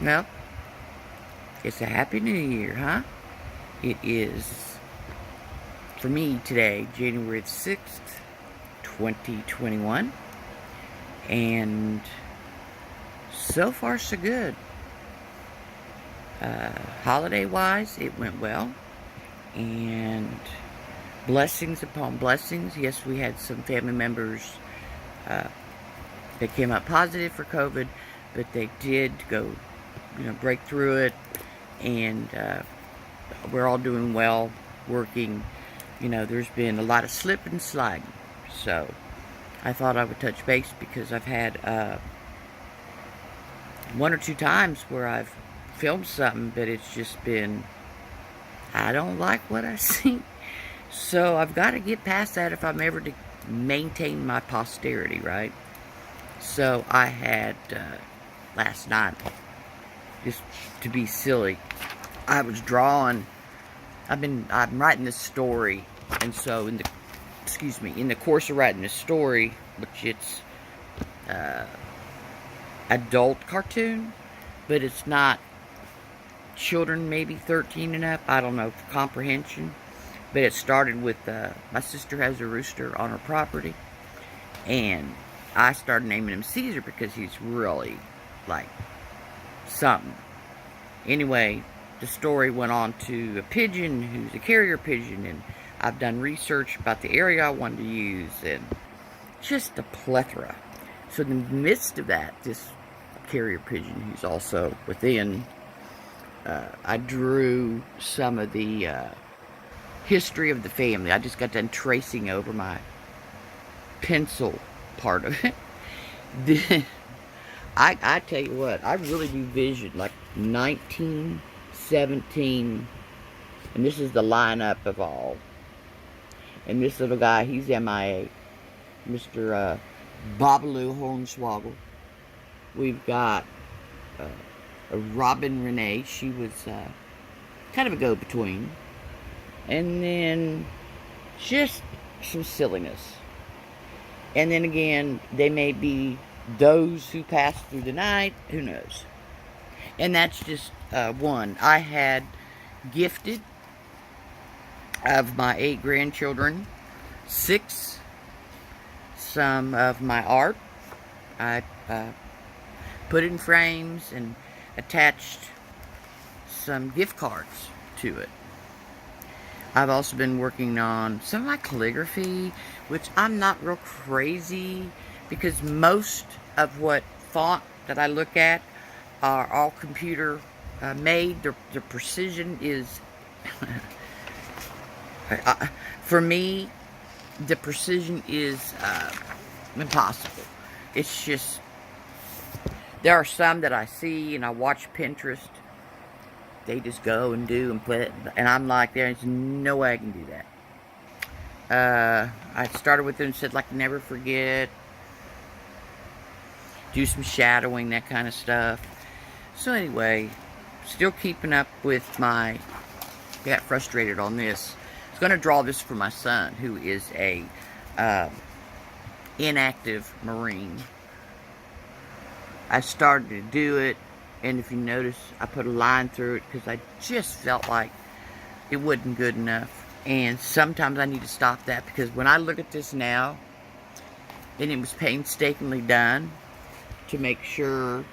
Well, it's a happy new year, huh? It is, for me today, January the 6th, 2021. And so far, so good. Holiday-wise, it went well. And blessings upon blessings. Yes, we had some family members uh, that came up positive for COVID, but they did go, break through it. And we're all doing well, working. There's been a lot of slip and sliding. So I thought I would touch base because I've had one or two times where I've filmed something, but it's just been, I don't like what I see. So I've got to get past that if I'm ever to maintain my posterity, right? So I had last night, just to be silly, I was drawing. I'm writing this story, and so in the course of writing this story, which it's adult cartoon, but it's not children, maybe 13 and up, I don't know, for comprehension. But it started with, my sister has a rooster on her property, and I started naming him Caesar because he's really, like, something. Anyway, the story went on to a pigeon who's a carrier pigeon, and I've done research about the area I wanted to use, and just a plethora. So in the midst of that, this carrier pigeon who's also within, I drew some of the history of the family. I just got done tracing over my pencil part of it. I tell you what, I really do vision like 1917, and this is the lineup of all. And this little guy, he's MIA, Mr. Babalu Hornswoggle. We've got Robin Renee. She was kind of a go-between. And then just some silliness. And then again, they may be those who passed through the night. Who knows? And that's just one. I had gifted of my 8 grandchildren, 6, some of my art. I put it in frames and attached some gift cards to it. I've also been working on some of my calligraphy, which I'm not real crazy, because most of what font that I look at are all computer made. The precision is, for me, the precision is impossible. It's just, there are some that I see and I watch Pinterest. They just go and do and put it, and I'm like, there's no way I can do that. I started with them and said, like, never forget, do some shadowing, that kind of stuff. So anyway, still keeping up with my, got frustrated on this. I was going to draw this for my son, who is a inactive Marine. I started to do it, and if you notice, I put a line through it because I just felt like it wasn't good enough. And sometimes I need to stop that, because when I look at this now, and it was painstakingly done to make sure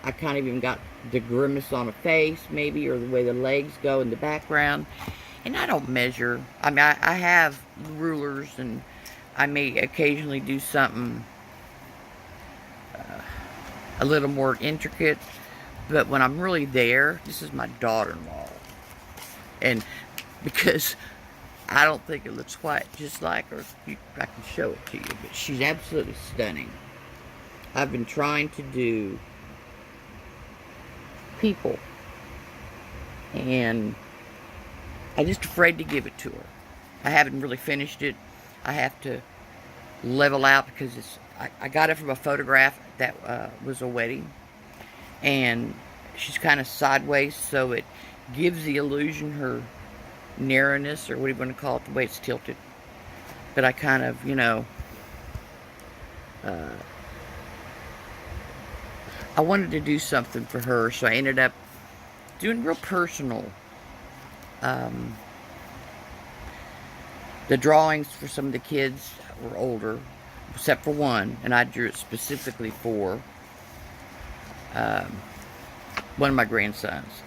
I kind of even got the grimace on a face, maybe, or the way the legs go in the background. And I don't measure. I mean, I have rulers, and I may occasionally do something a little more intricate. But when I'm really there, this is my daughter-in-law. And because I don't think it looks quite just like her, I can show it to you. But she's absolutely stunning. I've been trying to do people, and I'm just afraid to give it to her. I haven't really finished it. I have to level out, because I got it from a photograph that was a wedding, and she's kind of sideways, so it gives the illusion her narrowness, or what do you want to call it, the way it's tilted. But I kind of, I wanted to do something for her, so I ended up doing real personal. The drawings for some of the kids were older, except for one, and I drew it specifically for one of my grandsons.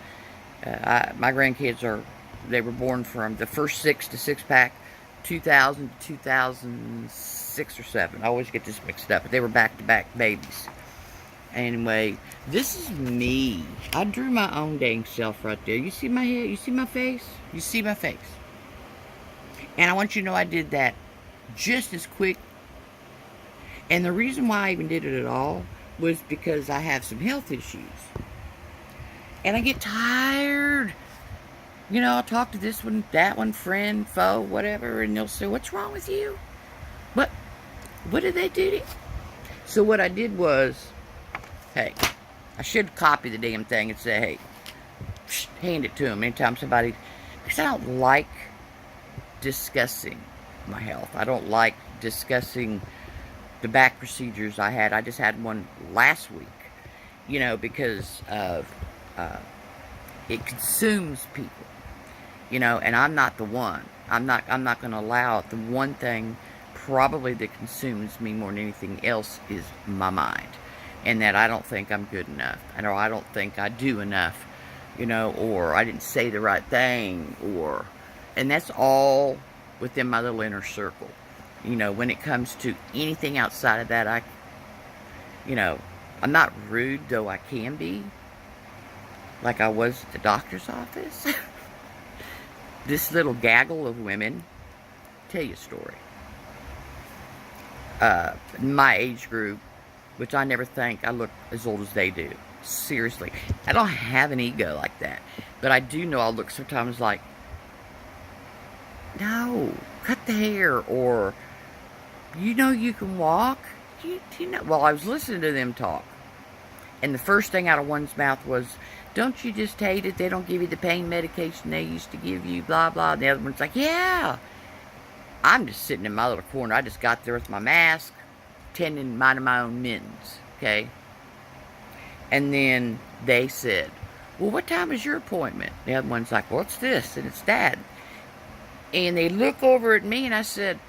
My grandkids they were born from the first six to six-pack, 2000 to 2006 or 7. I always get this mixed up, but they were back-to-back babies. Anyway, this is me. I drew my own dang self right there. You see my head? You see my face? You see my face? And I want you to know I did that just as quick. And the reason why I even did it at all was because I have some health issues. And I get tired. You know, I'll talk to this one, that one, friend, foe, whatever, and they'll say, what's wrong with you? What did they do to you? So what I did was, hey, I should copy the damn thing and say, hey, hand it to them anytime somebody, because I don't like discussing my health. I don't like discussing the back procedures I had. I just had one last week, you know, because of it consumes people, you know, and I'm not the one. I'm not going to allow it. The one thing probably that consumes me more than anything else is my mind, and that I don't think I'm good enough, and or I don't think I do enough, you know, or I didn't say the right thing, and that's all within my little inner circle. You know, when it comes to anything outside of that, you know, I'm not rude, though I can be, like I was at the doctor's office. This little gaggle of women, tell you a story. My age group, which I never think I look as old as they do. Seriously. I don't have an ego like that. But I do know I'll look sometimes like, no, cut the hair, or, you know you can walk? You know, well, I was listening to them talk. And the first thing out of one's mouth was, don't you just hate it? They don't give you the pain medication they used to give you, blah, blah. And the other one's like, yeah. I'm just sitting in my little corner. I just got there with my mask, minding my own mittens, okay? And then they said, well, what time is your appointment? The other one's like, well, it's this, and it's that. And they look over at me, and I said,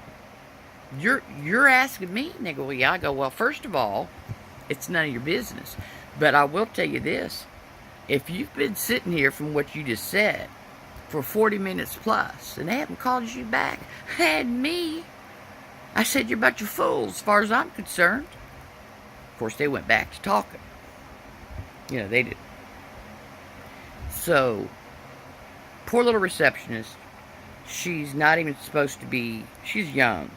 you're asking me? And they go, well, yeah. I go, well, first of all, it's none of your business. But I will tell you this. If you've been sitting here from what you just said for 40 minutes plus, and they haven't called you back, had me, I said, you're a bunch of fools as far as I'm concerned. Of course, they went back to talking. You know, they did. So, poor little receptionist, she's not even supposed to be, she's young.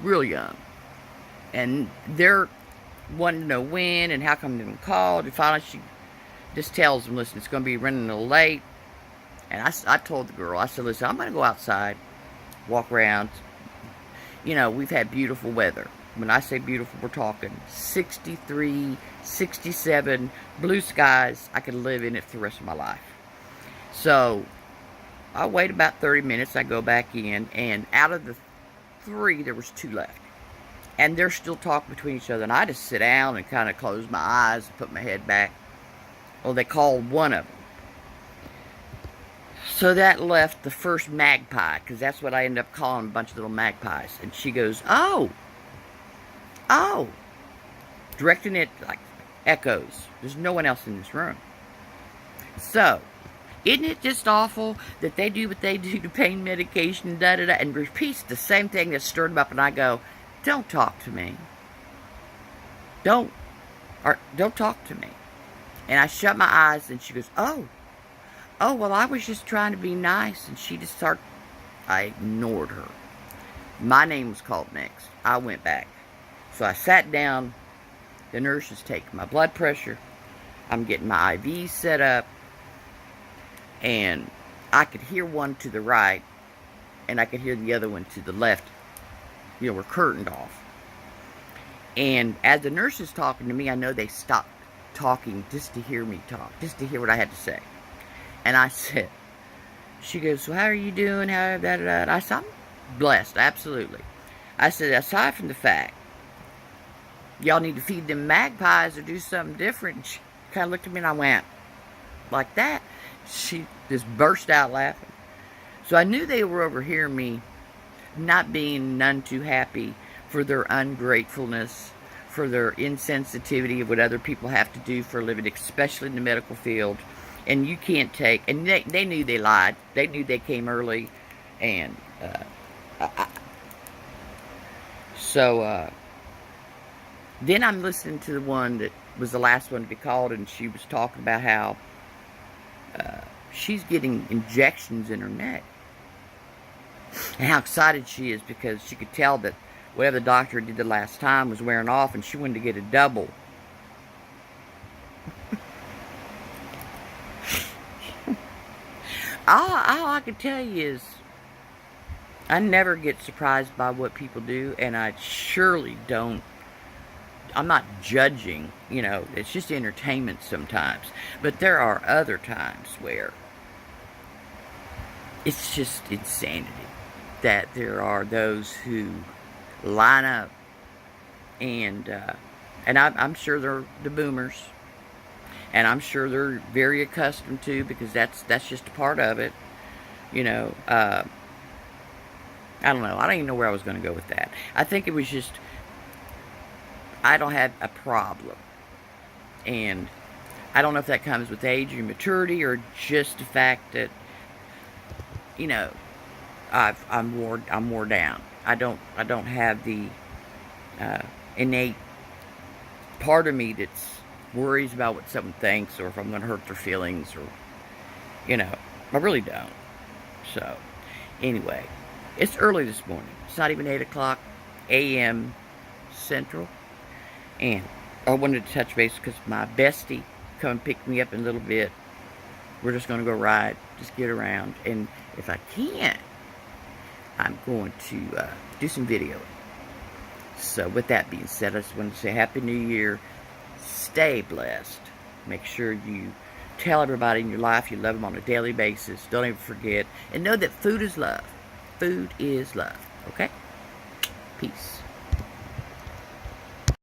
Real young. And they're wanting to know when and how come they didn't call. And finally, she just tells them, listen, it's going to be running a little late. And I told the girl, I said, listen, I'm going to go outside, walk around. You know, we've had beautiful weather. When I say beautiful, we're talking 63, 67, blue skies. I could live in it for the rest of my life. So, I wait about 30 minutes. I go back in, and out of the 3, there was 2 left. And they're still talking between each other. And I just sit down and kind of close my eyes and put my head back. Well, they called one of them. So that left the first magpie, because that's what I ended up calling a bunch of little magpies. And she goes, oh, directing it like echoes. There's no one else in this room. So, isn't it just awful that they do what they do to pain medication, da-da-da, and repeats the same thing that stirred them up, and I go, don't talk to me. Don't talk to me. And I shut my eyes, and she goes, oh, well, I was just trying to be nice. And she just started, I ignored her. My name was called next. I went back. So I sat down. The nurse is taking my blood pressure. I'm getting my IV set up. And I could hear one to the right, and I could hear the other one to the left. You know, we're curtained off. And as the nurse is talking to me, I know they stopped talking just to hear me talk, just to hear what I had to say. And I said, she goes, so how are you doing? How that? I said, I'm blessed, absolutely. I said, aside from the fact y'all need to feed them magpies or do something different. And she kind of looked at me and I went, like that? She just burst out laughing. So I knew they were overhearing me, not being none too happy for their ungratefulness, for their insensitivity of what other people have to do for a living, especially in the medical field. And you can't take, and they knew they lied. They knew they came early. And then I'm listening to the one that was the last one to be called, and she was talking about how she's getting injections in her neck. And how excited she is because she could tell that whatever the doctor did the last time was wearing off, and she wanted to get a double. all I can tell you is I never get surprised by what people do, and I surely don't. I'm not judging, it's just entertainment sometimes. But there are other times where it's just insanity that there are those who line up, and I'm sure they're the boomers, and I'm sure they're very accustomed to, because that's just a part of it, I don't know. I don't even know where I was going to go with that. I think it was just, I don't have a problem. And I don't know if that comes with age or maturity, or just the fact that, I'm wore down. I don't have the innate part of me that's worries about what someone thinks, or if I'm going to hurt their feelings, or, I really don't. So, anyway, it's early this morning. It's not even 8 o'clock a.m. Central. And I wanted to touch base because my bestie come and pick me up in a little bit. We're just going to go ride, just get around. And if I can, I'm going to do some video. So with that being said, I just want to say Happy New Year. Stay blessed. Make sure you tell everybody in your life you love them on a daily basis. Don't ever forget. And know that food is love. Food is love. Okay? Peace.